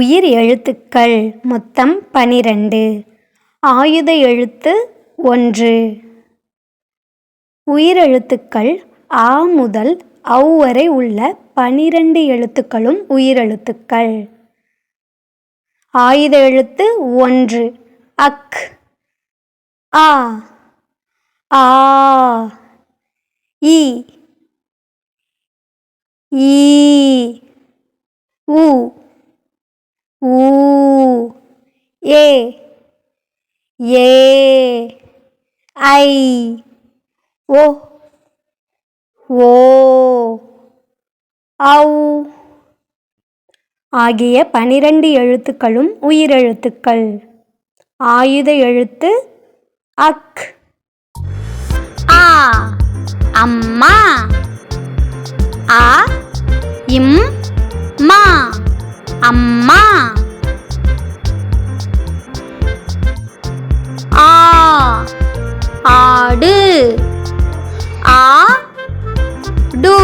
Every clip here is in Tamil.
உயிர் எழுத்துக்கள் மொத்தம் 12. ஆயுத எழுத்து 1. உயிரெழுத்துக்கள் ஆ முதல் ஔ வரை உள்ள 12 எழுத்துக்களும் உயிரெழுத்துக்கள். ஆயுத எழுத்து 1 அக், ஆ, ஆ, இ, ஈ, உ, ஊ, ஏ, ஏ, ஐ, ஓ, ஓ, ஔ ஆகிய 12 எழுத்துக்களும் உயிரெழுத்துக்கள். ஆயுத எழுத்து அக். ஆ அம்மா, ஆ இம் மா அம்மா. ஆ ஆடு, ஆ டு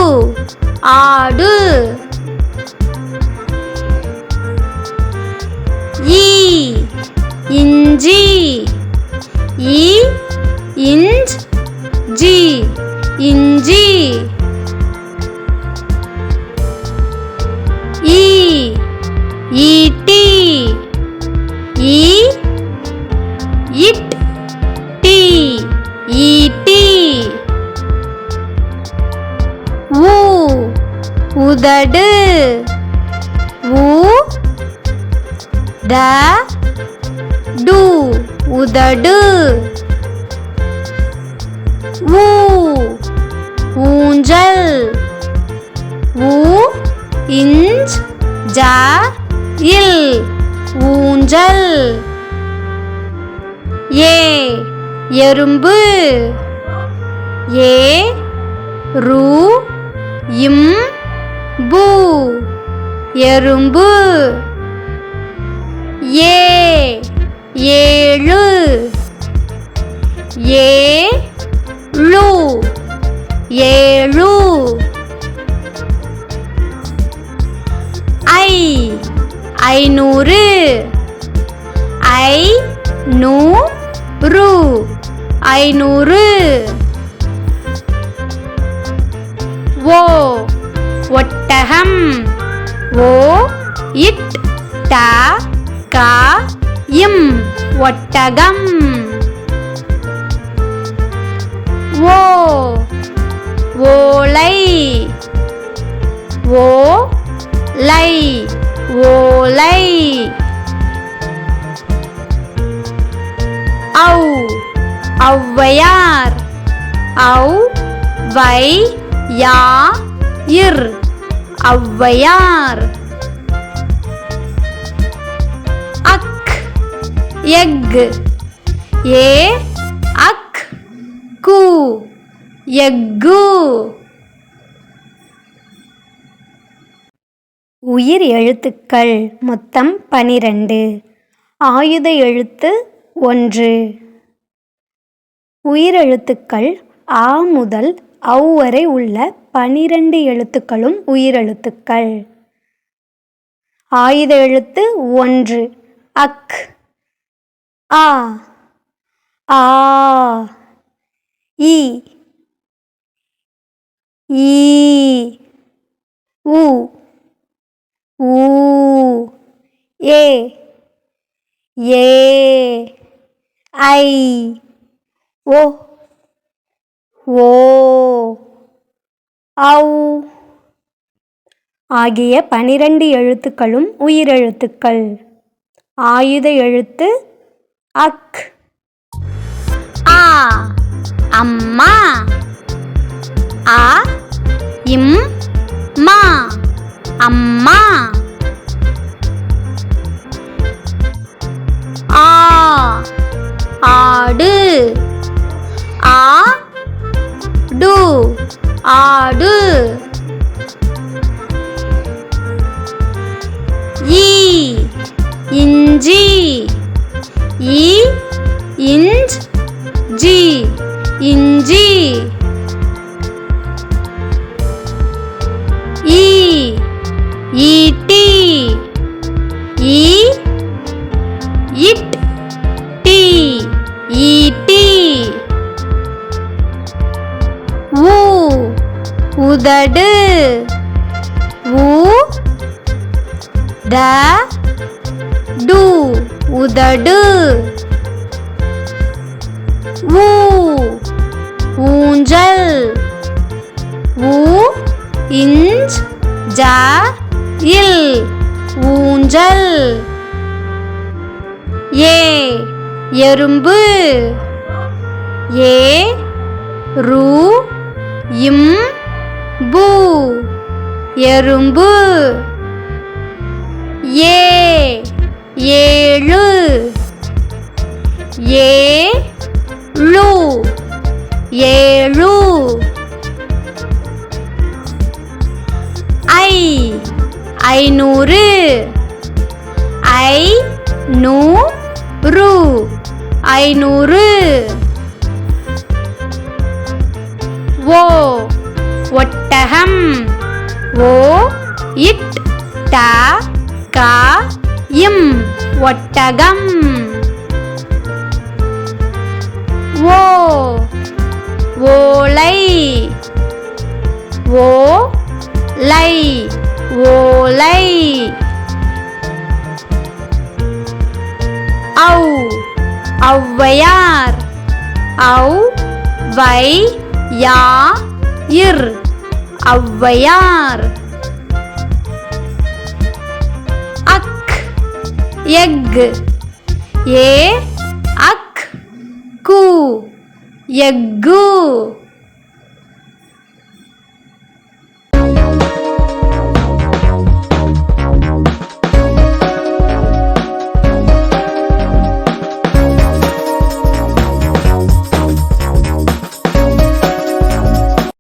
ஆடு. ஈ இஞ்சி, ஈ இஞ்ச் ஜி இஞ்சி. ஈ ஈட்டி, ஈ இட் டி ஈட்டி. ஊ உதடு, ஊ த டு உதடு. ஊ ஊஞ்சல், ஊ இஞ்ச் ஜ இல் ஊஞ்சல். ஏ எறும்பு, ஏ ரு இம் பு எறும்பு. ஏ ஏழு, ஏ ழு ஏழு. ஐ ஐநூறு, ஐ நூ ரு ஐநூறு. ஓ ஒட்டகம், ஓ இட் ட க இம் ஒட்டகம். ஓ ஓலை, ஓ லை ஓலை. ஔ ஔவையார், ஔ வை யா இர் ஔவையார். அக் எக், ஏ அக் கு எக்கு. உயிர் எழுத்துக்கள் மொத்தம் 12. ஆயுத எழுத்து 1. உயிரெழுத்துக்கள் ஆ முதல் ஔ வரை உள்ள 12 எழுத்துக்களும் உயிரெழுத்துக்கள். ஆயுத எழுத்து 1 அக், ஆ, ஆ, இ, ஈ, உ, ஊ, ஏ, ஏ, ஐ, ஓ, ஓ, ஔ ஆகிய 12 எழுத்துக்களும் உயிரெழுத்துக்கள். ஆயுத எழுத்து அக். ஆ அம்மா, ஆ இம் மா அம்மா. ஆ ஆடு, ஆ டு ஆடு. ஈ இஞ்சி, ஈ இஞ்ச் ஜி இஞ்சி. ஈ ஈட்டி, ஈ உதடு உதடு உதடு ஊஞ்சல் இல் ஊஞ்சல் எறும்பு எறும்பு ஏழு ஏழு ஐநூறு ஐநூறு ஒட்டகம் ஒட்டகம் ஓலை ஓலை ஔவையார் ஔவையார் எஃகு எஃகு